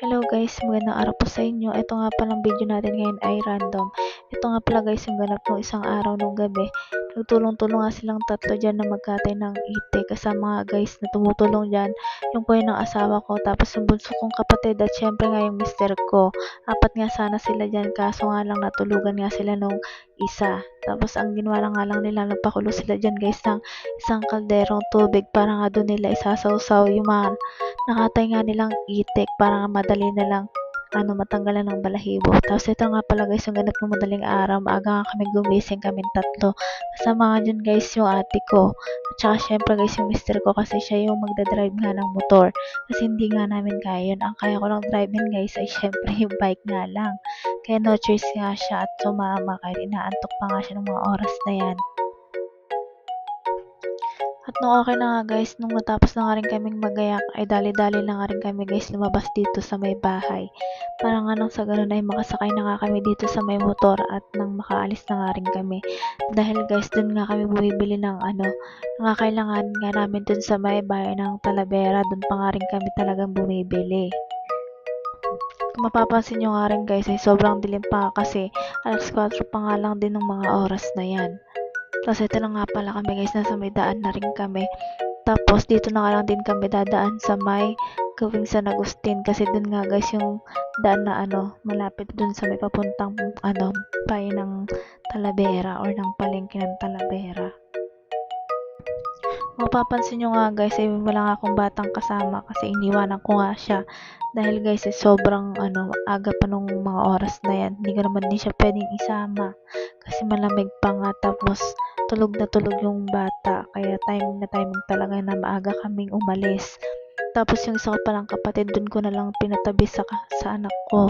Hello guys, magandang araw po sa inyo. Ito nga palang video natin ngayon ay random. Ito nga pala guys yung ganap ng isang araw nung gabi. Nagtulong-tulong nga silang tatlo dyan na magkatay ng itik. Kasama nga guys na tumutulong dyan yung kuya ng asawa ko. Tapos yung bunso kong kapatid at syempre nga yung mister ko. Apat nga sana sila dyan kaso nga lang natulugan nga sila nung isa. Tapos ang ginawa nga lang nila, nagpakulo sila dyan guys ng isang kalderong tubig para nga doon nila isasawsaw yung mga nakatay nga nilang itik para nga madali na lang matanggalan ng balahibo. Tapos ito nga pala guys, yung ganap ng madaling araw, maaga nga kami gumising kaming tatlo. Kasama nga dyan guys yung ate ko. At saka syempre guys yung mister ko kasi siya yung magdadrive nga ng motor. Kasi hindi nga namin kaya yun. Ang kaya ko lang drive-in guys ay syempre yung bike nga lang. Kaya no choice nga siya at sumama kahit inaantok pa nga siya ng mga oras na yan. At nung okay na nga guys, nung natapos na nga rin kaming magayak, ay dali-dali na nga rin kami guys lumabas dito sa may bahay. Para nga nang sa ganun ay makasakay na nga kami dito sa may motor at nang makaalis na nga rin kami. Dahil guys, dun nga kami bumibili ng nangakailangan nga namin dun sa may bahay ng Talavera. Dun pa nga rin kami talagang bumibili. Kung mapapansin nyo nga rin guys ay sobrang dilim pa kasi alas 4 pa nga lang din ng mga oras na yan. Tapos ito na nga pala kami guys, nasa may daan na rin kami. Tapos dito na nga lang din kami dadaan sa may gawing San Agustin kasi dun nga guys yung daan na malapit dun sa may papuntang bayan ng Talavera or ng palengke ng Talavera. Mapapansin nyo nga guys ay wala nga akong batang kasama kasi iniwanan ko nga siya dahil guys sobrang aga pa nung mga oras na yan. Hindi ko naman din siya pwedeng isama kasi malamig pa nga, tapos tulog na tulog yung bata kaya timing na timing talaga na maaga kaming umalis. Tapos yung isa ko palang kapatid dun ko na lang pinatabi sa anak ko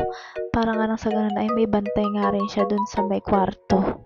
para nga lang sa ganun ay may bantay nga rin siya dun sa may kwarto.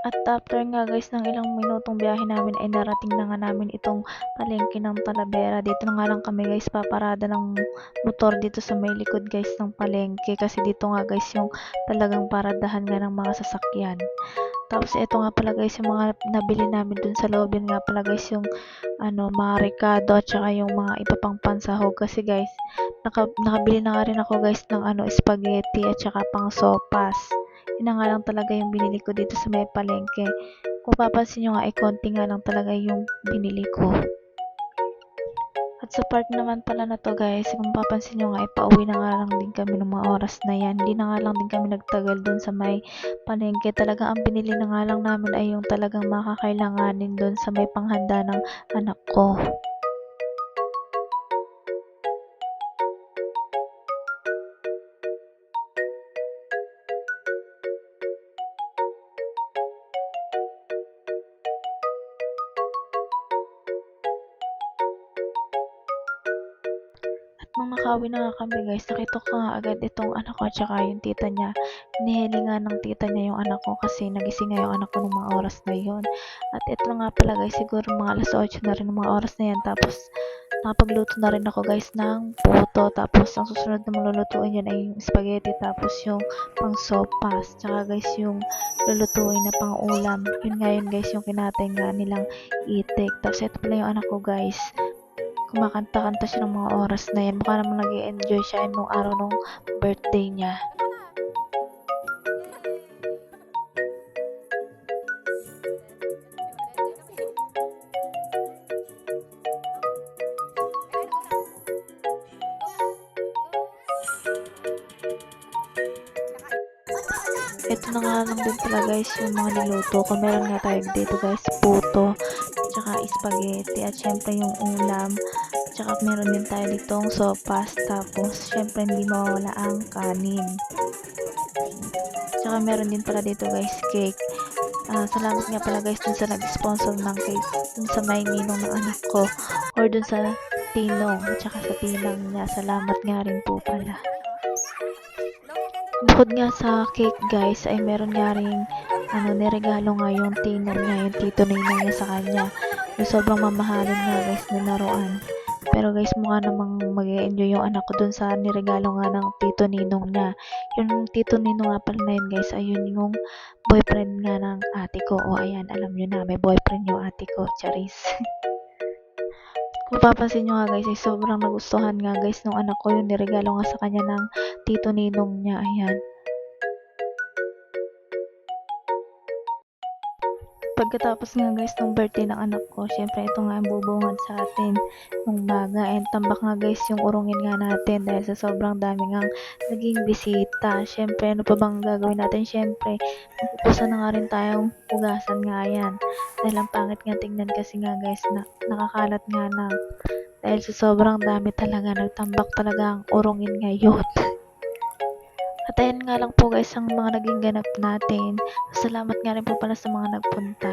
At after nga guys ng ilang minutong biyahe namin ay narating na nga namin itong palengke ng Talavera. Dito na nga lang kami guys paparada ng motor dito sa may likod guys ng palengke kasi dito nga guys yung talagang paradahan nga ng mga sasakyan. Tapos ito nga pala guys yung mga nabili namin dun sa loob. Yun nga pala guys yung mga rekado at saka yung mga iba pang pansahog kasi guys nakabili na nga rin ako guys ng spaghetti at saka pang sopas. Yun na nga lang talaga yung binili ko dito sa may palengke. Kung papansin nyo nga ay konti nga lang talaga yung binili ko. At sa part naman pala na to guys, kung papansin nyo nga ay pauwi na nga lang din kami ng mga oras na yan. Hindi na nga lang din kami nagtagal dun sa may palengke. Talaga ang binili na nga lang namin ay yung talagang makakailanganin dun sa may panghanda ng anak ko. Nung nakauwi na nga kami guys, nakita ko nga agad itong anak ko at saka yung tita niya. Hinihilingan ng tita niya yung anak ko kasi nagising nga yung anak ko ng mga oras na yun. At ito nga pala guys, siguro mga alas 8 na rin ng mga oras na yan. Tapos nakapagluto na rin ako guys ng puto. Tapos ang susunod na malulutuin yun ay yung spaghetti, tapos yung pang sopas, tsaka guys yung lulutuin na pang ulam. Yun nga yun guys yung kinatay nga nilang itik. Tapos ito pala yung anak ko guys, kumakanta-kanta siya ng mga oras na yan. Mukha namang nag-enjoy siya nung araw nung birthday niya. Ito na nga lang din pala guys yung mga niluto ko. Meron nga tayo dito guys, puto, tsaka spaghetti, at syempre yung ulam. Tsaka meron din tayo ditong sopas, tapos syempre hindi mawawala ang kanin. Tsaka meron din pala dito guys, cake. Salamat nga pala guys dun sa nag-sponsor ng cake, dun sa may ninong ng anak ko, or dun sa tinong, tsaka sa tinang niya. Salamat nga rin po pala. Bukod nga sa cake guys, ay meron nga ring niregalo nga yung tinang niya, yung tito ninong niya sa kanya. Yung sobrang mamahalin nga guys na laruan. Pero guys, mukha namang mag-enjoy yung anak ko dun sa niregalo nga ng tito ninong niya. Yung tito ninong nga pala na yun guys, ayun yung boyfriend nga ng ate ko. O ayan, alam nyo na, may boyfriend yung ate ko, Charis. Kung papansin nyo nga guys, ay sobrang nagustuhan nga guys nung anak ko yung niregalo nga sa kanya ng tito ninong niya. Ayan. Pagkatapos nga guys ng birthday ng anak ko, syempre ito nga ang bubungad sa atin ng baga, and tambak nga guys yung urungin nga natin dahil sa sobrang dami nga naging bisita. Syempre ano pa bang gagawin natin? Syempre magpupusa na nga rin tayong hugasan nga yan, dahil ang pangit nga tingnan kasi nga guys na nakakalat nga na, dahil sa sobrang dami talaga, nagtambak talaga ang urungin ngayon. At ayan nga lang po guys ang mga naging ganap natin. Salamat nga rin po pala sa mga nagpunta.